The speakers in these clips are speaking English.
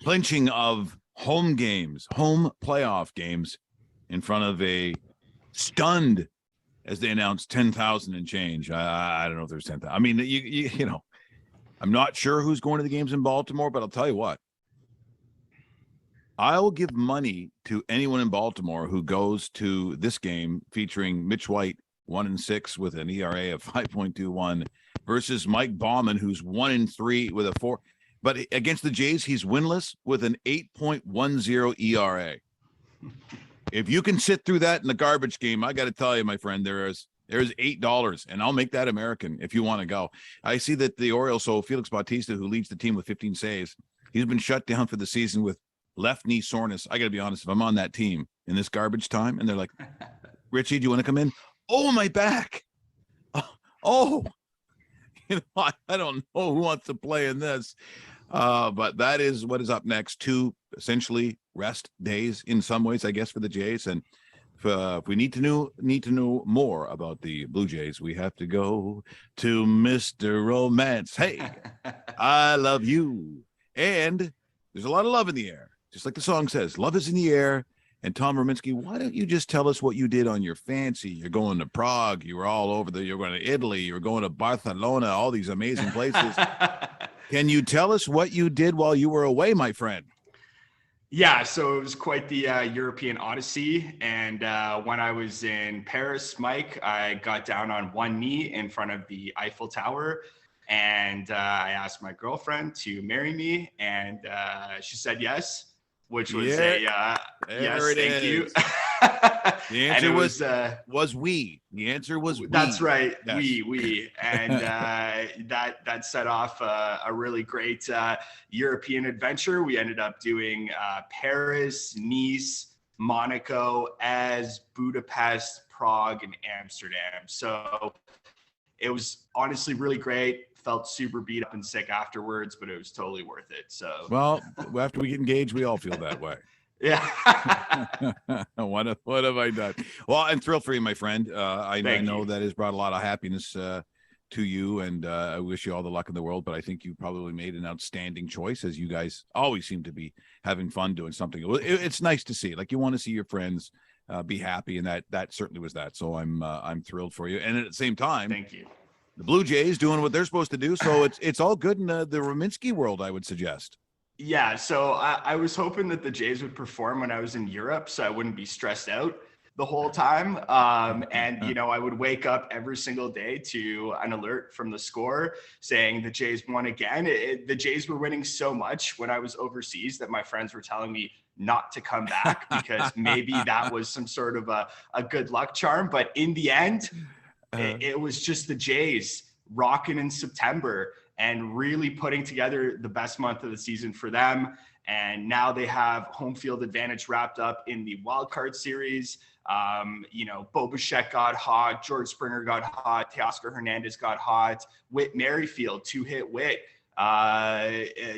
clinching of home playoff games in front of a stunned, as they announced, 10,000 and change. I don't know if there's 10,000. I mean, you know, I'm not sure who's going to the games in Baltimore, but I'll tell you what. I'll give money to anyone in Baltimore who goes to this game featuring Mitch White, 1-6 with an ERA of 5.21, versus Mike Bauman, who's 1-3 with a 4. But against the Jays, he's winless with an 8.10 ERA. If you can sit through that in the garbage game, I got to tell you, my friend, there's $8, and I'll make that American if you want to go. I see that the Orioles, so Felix Bautista, who leads the team with 15 saves, he's been shut down for the season with left knee soreness. I got to be honest, if I'm on that team in this garbage time and they're like, Richie, do you want to come in? Oh, my back. Oh, you know, I don't know who wants to play in this. But that is what is up next. 2 essentially rest days in some ways, I guess, for the Jays. And if we need to know more about the Blue Jays, we have to go to Mr. Romance. Hey, I love you. And there's a lot of love in the air. Just like the song says, love is in the air. And Tom Ruminski, why don't you just tell us what you did on your fancy? You're going to Prague. You were all over you're going to Italy. You're going to Barcelona, all these amazing places. Can you tell us what you did while you were away, my friend? Yeah, so it was quite the European odyssey. And when I was in Paris, Mike, I got down on one knee in front of the Eiffel Tower. And I asked my girlfriend to marry me. And she said yes. Which was yes, thank you. The answer was we. The answer was we. That's right, yes. we. And that set off a really great European adventure. We ended up doing Paris, Nice, Monaco, Budapest, Prague, and Amsterdam. So it was honestly really great. Felt super beat up and sick afterwards, but it was totally worth it. So, well, after we get engaged, we all feel that way. Yeah. What have I done? Well, I'm thrilled for you, my friend. I know that has brought a lot of happiness to you, and I wish you all the luck in the world. But I think you probably made an outstanding choice, as you guys always seem to be having fun doing something. It's nice to see. Like, you want to see your friends be happy, and that certainly was that. So I'm thrilled for you, and at the same time, thank you. The Blue Jays doing what they're supposed to do, so it's all good in the Ruminski world, I would suggest. Yeah, so I was hoping that the Jays would perform when I was in Europe, so I wouldn't be stressed out the whole time. And, you know, I would wake up every single day to an alert from the score saying the Jays won again. The Jays were winning so much when I was overseas that my friends were telling me not to come back because maybe that was some sort of a good luck charm. But in the end, it was just the Jays rocking in September and really putting together the best month of the season for them. And now they have home field advantage wrapped up in the wild card series. You know, Bo Bichette got hot, George Springer got hot, Teoscar Hernandez got hot, Whit Merrifield, 2-hit Whit.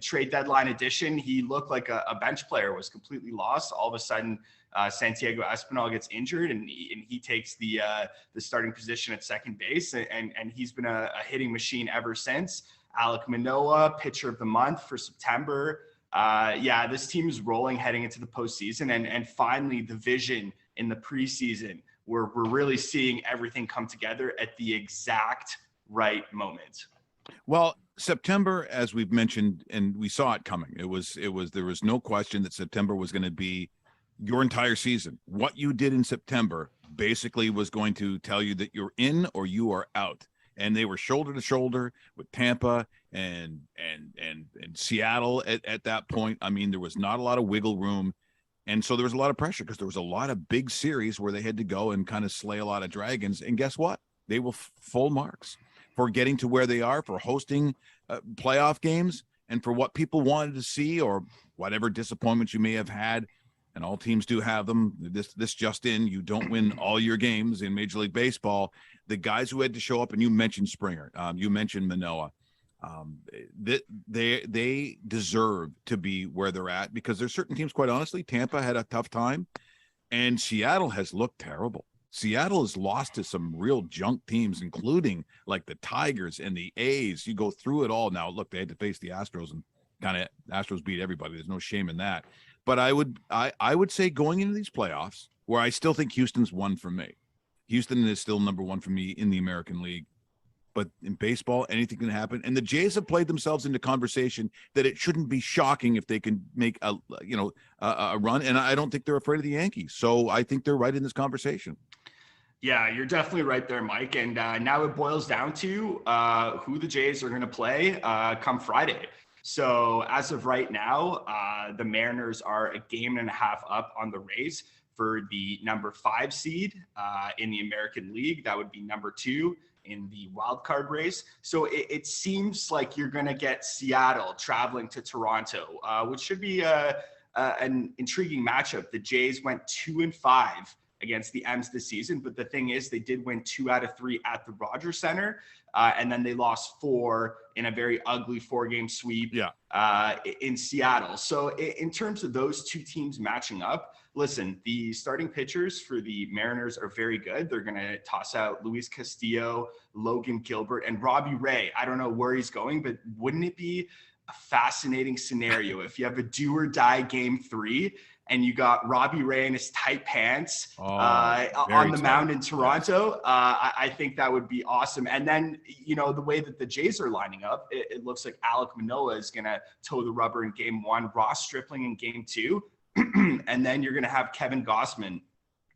Trade deadline edition, he looked like a bench player, was completely lost. All of a sudden, Santiago Espinal gets injured, and he takes the starting position at second base, and he's been a hitting machine ever since. Alek Manoah, pitcher of the month for September. Yeah, this team is rolling heading into the postseason, and finally the vision in the preseason, we're really seeing everything come together at the exact right moment. Well, September, as we've mentioned, and we saw it coming. There was no question that September was going to be your entire season. What you did in September basically was going to tell you that you're in or you are out. And they were shoulder to shoulder with Tampa and Seattle at that point. I mean, there was not a lot of wiggle room. And so there was a lot of pressure because there was a lot of big series where they had to go and kind of slay a lot of dragons. And guess what? They were full marks for getting to where they are, for hosting playoff games, and for what people wanted to see or whatever disappointments you may have had. And all teams do have them. This just in, you don't win all your games in Major League Baseball. The guys who had to show up, and you mentioned Springer, you mentioned Manoah, they deserve to be where they're at because there's certain teams, quite honestly, Tampa had a tough time, and Seattle has looked terrible. Seattle has lost to some real junk teams, including like the Tigers and the A's. You go through it all now. Look, they had to face the Astros, and kind of Astros beat everybody. There's no shame in that. But I would say going into these playoffs, where I still think Houston's one for me. Houston is still number one for me in the American League. But in baseball, anything can happen. And the Jays have played themselves into conversation that it shouldn't be shocking if they can make a run. And I don't think they're afraid of the Yankees. So I think they're right in this conversation. Yeah, you're definitely right there, Mike. And now it boils down to who the Jays are going to play come Friday. So as of right now, the Mariners are a game and a half up on the Rays for the number 5 seed in the American League. That would be number 2 in the wild card race. So it seems like you're going to get Seattle traveling to Toronto, which should be an intriguing matchup. The Jays went 2-5 against the M's this season, but the thing is they did win 2 out of 3 at the Rogers Center, and then they lost 4 in a very ugly 4-game sweep in Seattle. So in terms of those two teams matching up, listen, the starting pitchers for the Mariners are very good. They're going to toss out Luis Castillo, Logan Gilbert, and Robbie Ray. I don't know where he's going, but wouldn't it be a fascinating scenario if you have a do or die game 3 and you got Robbie Ray in his tight pants on the mound in Toronto? I think that would be awesome. And then, the way that the Jays are lining up, it looks like Alek Manoah is going to toe the rubber in game 1, Ross Stripling in game 2. And then you're going to have Kevin Gausman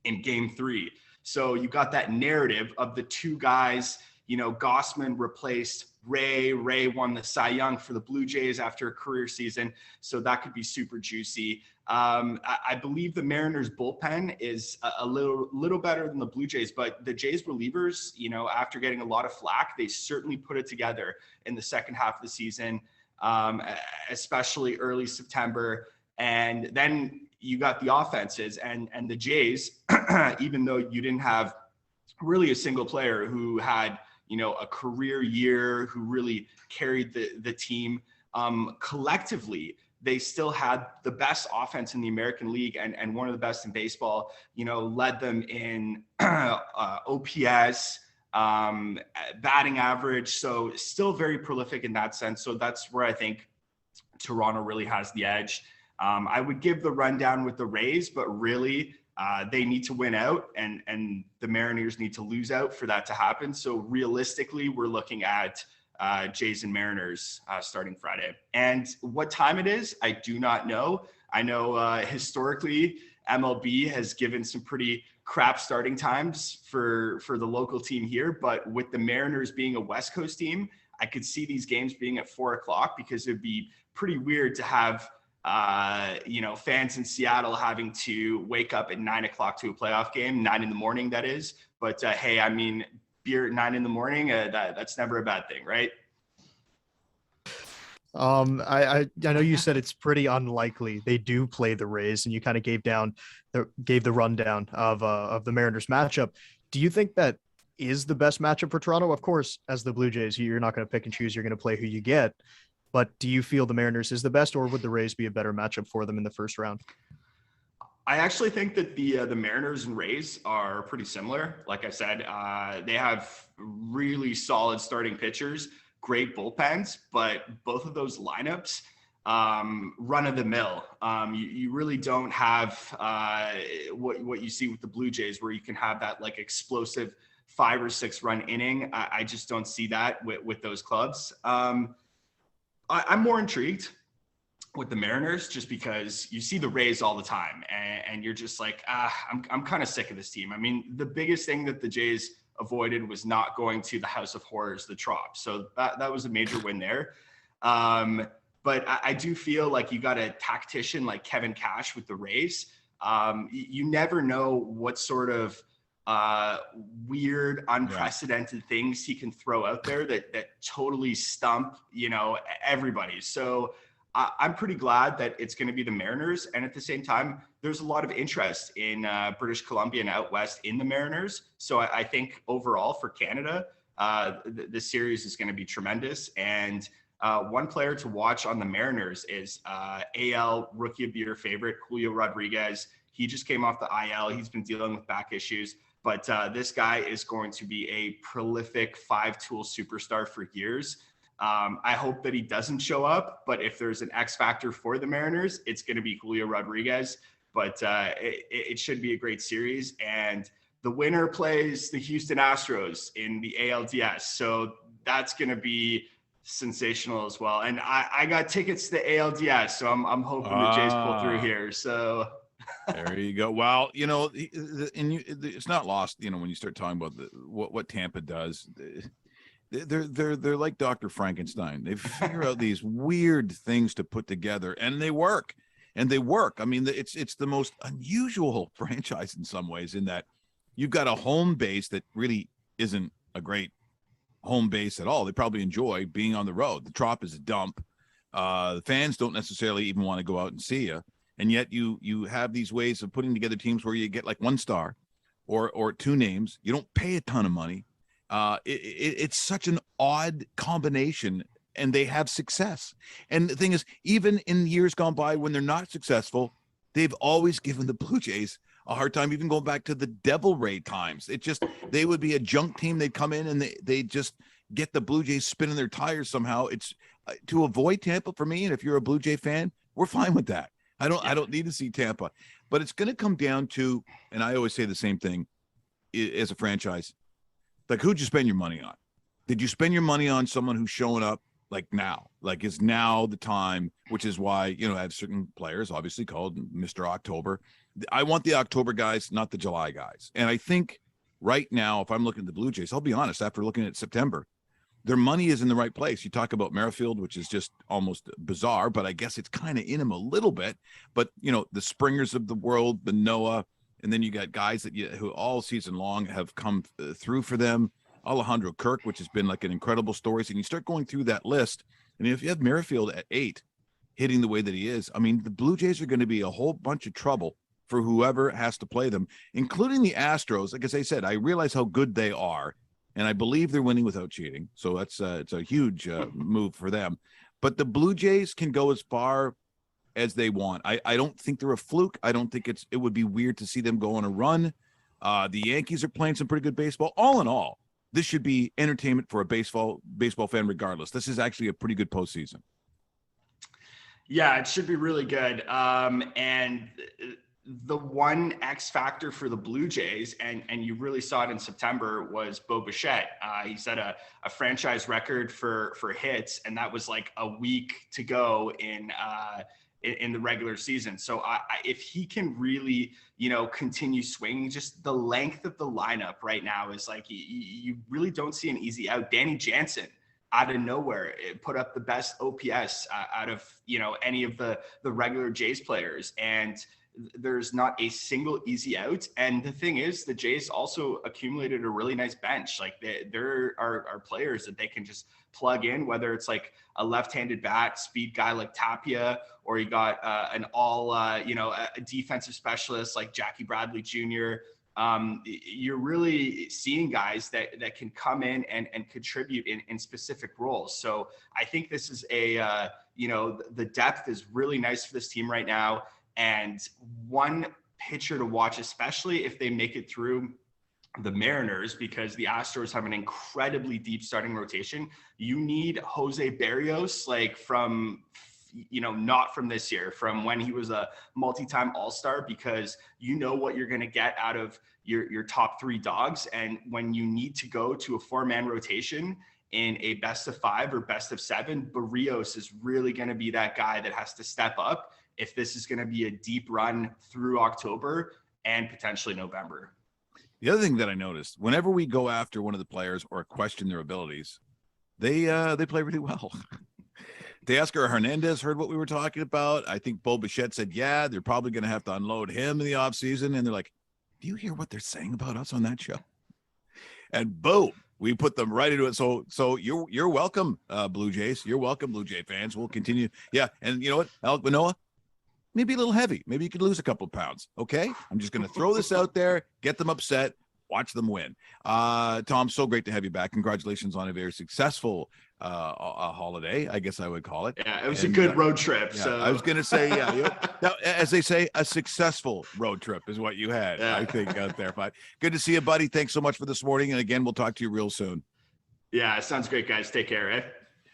in game 3. So you got that narrative of the two guys, Gausman replaced Ray. Ray won the Cy Young for the Blue Jays after a career season. So that could be super juicy. I believe the Mariners bullpen is a little better than the Blue Jays, but the Jays relievers, after getting a lot of flack, they certainly put it together in the second half of the season, especially early September. And then you got the offenses and the Jays, even though you didn't have really a single player who had, a career year, who really carried the team, collectively, they still had the best offense in the American League and one of the best in baseball, led them in OPS, batting average. So still very prolific in that sense. So that's where I think Toronto really has the edge. I would give the rundown with the Rays, but really they need to win out and the Mariners need to lose out for that to happen. So realistically, we're looking at Jays and Mariners starting Friday. And what time it is, I do not know. I know historically MLB has given some pretty crap starting times for the local team here, but with the Mariners being a West Coast team, I could see these games being at 4:00 because it'd be pretty weird to have fans in Seattle having to wake up at 9:00 to a playoff game, 9 a.m, that is. But hey, I mean, beer at 9 a.m, that's never a bad thing, right? I know you said it's pretty unlikely they do play the Rays, and you kind of gave the rundown of the Mariners matchup. Do you think that is the best matchup for Toronto? Of course, as the Blue Jays, you're not going to pick and choose. You're going to play who you get. But do you feel the Mariners is the best, or would the Rays be a better matchup for them in the first round? I actually think that the Mariners and Rays are pretty similar. Like I said, they have really solid starting pitchers, great bullpens, but both of those lineups, run of the mill. You really don't have what you see with the Blue Jays, where you can have that like explosive 5 or 6 run inning. I just don't see that with those clubs. I'm more intrigued with the Mariners just because you see the Rays all the time and you're just like, I'm kind of sick of this team. I mean, the biggest thing that the Jays avoided was not going to the House of Horrors, the Trop. So that was a major win there. But I do feel like you got a tactician like Kevin Cash with the Rays. You never know what sort of weird, unprecedented things he can throw out there that totally stump, everybody. So I'm pretty glad that it's going to be the Mariners. And at the same time, there's a lot of interest in British Columbia and out west in the Mariners. So I think overall for Canada, the series is going to be tremendous. And one player to watch on the Mariners is AL Rookie of the Year favorite, Julio Rodriguez. He just came off the IL. He's been dealing with back issues. But this guy is going to be a prolific 5-tool superstar for years. I hope that he doesn't show up, but if there's an X factor for the Mariners, it's going to be Julio Rodriguez. But it should be a great series. And the winner plays the Houston Astros in the ALDS. So that's going to be sensational as well. And I got tickets to the ALDS, so I'm hoping the Jays pull through here. So there you go. Well, it's not lost, when you start talking about what Tampa does. They're like Dr. Frankenstein. They figure out these weird things to put together, and they work. I mean, it's the most unusual franchise in some ways, in that you've got a home base that really isn't a great home base at all. They probably enjoy being on the road. The Trop is a dump. The fans don't necessarily even want to go out and see you. And yet you have these ways of putting together teams where you get like one star or two names. You don't pay a ton of money. It's such an odd combination, and they have success. And the thing is, even in years gone by when they're not successful, they've always given the Blue Jays a hard time, even going back to the Devil Ray times. They would be a junk team. They'd come in and they just get the Blue Jays spinning their tires somehow. It's to avoid Tampa for me. And if you're a Blue Jay fan, we're fine with that. I don't need to see Tampa, but it's going to come down to, and I always say the same thing as a franchise, like, who'd you spend your money on? Did you spend your money on someone who's showing up like now? Like, is now the time, which is why, I have certain players obviously called Mr. October. I want the October guys, not the July guys. And I think right now, if I'm looking at the Blue Jays, I'll be honest, after looking at September, their money is in the right place. You talk about Merrifield, which is just almost bizarre, but I guess it's kind of in him a little bit. But, the Springers of the world, the Noah, and then you got guys who all season long have come through for them. Alejandro Kirk, which has been like an incredible story. And you start going through that list. And if you have Merrifield at 8 hitting the way that he is, I mean, the Blue Jays are going to be a whole bunch of trouble for whoever has to play them, including the Astros. Like, as I said, I realize how good they are, and I believe they're winning without cheating. So it's a huge move for them. But the Blue Jays can go as far as they want. I don't think they're a fluke. I don't think it would be weird to see them go on a run. The Yankees are playing some pretty good baseball. All in all, this should be entertainment for a baseball fan regardless. This is actually a pretty good postseason. Yeah, it should be really good. And the one X factor for the Blue Jays, and you really saw it in September, was Bo Bichette. He set a franchise record for hits, and that was like a week to go in the regular season. So if he can really, continue swinging, just the length of the lineup right now is like, you really don't see an easy out. Danny Jansen, out of nowhere, it put up the best OPS out of, any of the regular Jays players. And there's not a single easy out. And the thing is, the Jays also accumulated a really nice bench. Like, there are players that they can just plug in, whether it's like a left-handed bat speed guy like Tapia, or you got a defensive specialist like Jackie Bradley Jr. You're really seeing guys that can come in and contribute in specific roles. So I think this is the depth is really nice for this team right now. And one pitcher to watch, especially if they make it through the Mariners, because the Astros have an incredibly deep starting rotation. You need Jose Berrios, like from, not from this year, from when he was a multi-time All-Star, because you know what you're going to get out of your top 3 dogs. And when you need to go to a 4-man rotation in a best of 5 or best of 7, Berrios is really going to be that guy that has to step up if this is going to be a deep run through October and potentially November. The other thing that I noticed, whenever we go after one of the players or question their abilities, they play really well. Teoscar Hernandez heard what we were talking about. I think Bo Bichette said, yeah, they're probably going to have to unload him in the offseason. And they're like, do you hear what they're saying about us on that show? And boom, we put them right into it. So you're welcome, Blue Jays. You're welcome, Blue Jay fans. We'll continue. Yeah, and you know what, Alec Manoah? Maybe a little heavy. Maybe you could lose a couple of pounds. Okay. I'm just going to throw this out there, get them upset, watch them win. Tom, so great to have you back. Congratulations on a very successful a holiday, I guess I would call it. Yeah, it was a good road trip. Yeah, so I was going to say, now, as they say, a successful road trip is what you had, I think, out there. But good to see you, buddy. Thanks so much for this morning. And again, we'll talk to you real soon. Yeah, sounds great, guys. Take care, eh?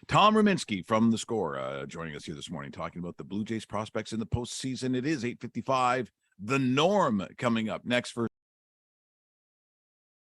Tom Ruminski from The Score joining us here this morning, talking about the Blue Jays prospects in the postseason. It is 8:55. The Norm coming up next for